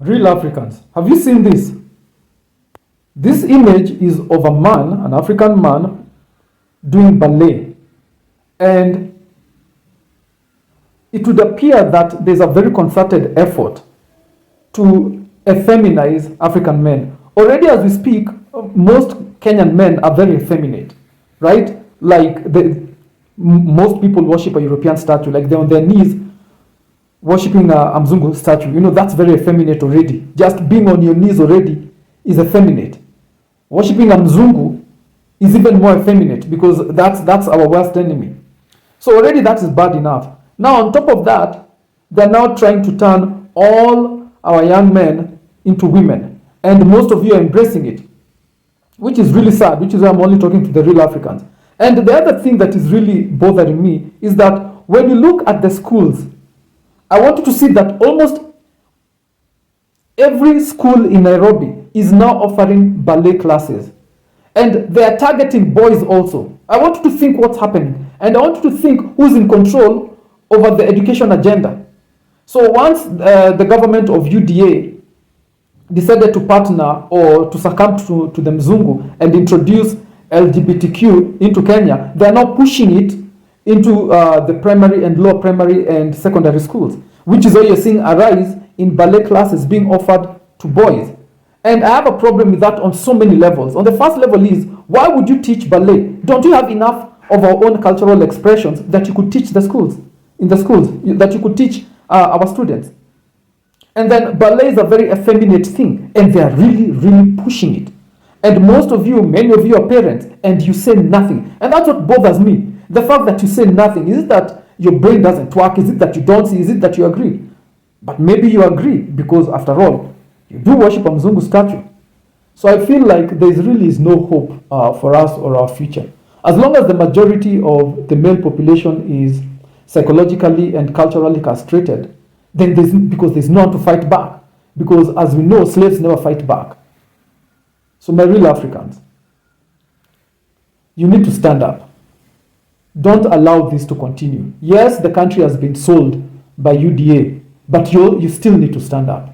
Real Africans. Have you seen this? This image is of a man, an African man, doing ballet. And it would appear that there's a very concerted effort to effeminize African men. Already as we speak, most Kenyan men are very effeminate, right? Like most people worship a European statue, like they're on their knees worshipping a Mzungu statue. You know, that's very effeminate already. Just being on your knees already is effeminate. Worshipping a Mzungu is even more effeminate because that's our worst enemy. So already that is bad enough. Now on top of that, they're now trying to turn all our young men into women. And most of you are embracing it, which is really sad, which is why I'm only talking to the real Africans. And the other thing that is really bothering me is that when you look at the schools, I want you to see that almost every school in Nairobi is now offering ballet classes. And they are targeting boys also. I want you to think what's happening. And I want you to think who's in control over the education agenda. So once the government of UDA decided to partner or to succumb to the Mzungu and introduce LGBTQ into Kenya, they are now pushing it into the primary and lower primary and secondary schools, which is why you're seeing a rise in ballet classes being offered to boys. And I have a problem with that on so many levels. On the first level is, why would you teach ballet? Don't you have enough of our own cultural expressions that you could teach the schools, in the schools, that you could teach our students? And then ballet is a very effeminate thing, and they are really, really pushing it. And most of you, many of you are parents, and you say nothing. And that's what bothers me. The fact that you say nothing. Is it that your brain doesn't work? Is it that you don't see? Is it that you agree? But maybe you agree, because after all, you do worship a Mzungu statue. So I feel like there really is no hope for us or our future. As long as the majority of the male population is psychologically and culturally castrated, then there's no one to fight back. Because as we know, slaves never fight back. So my real Africans, you need to stand up. Don't allow this to continue. Yes, the country has been sold by UDA, but you still need to stand up.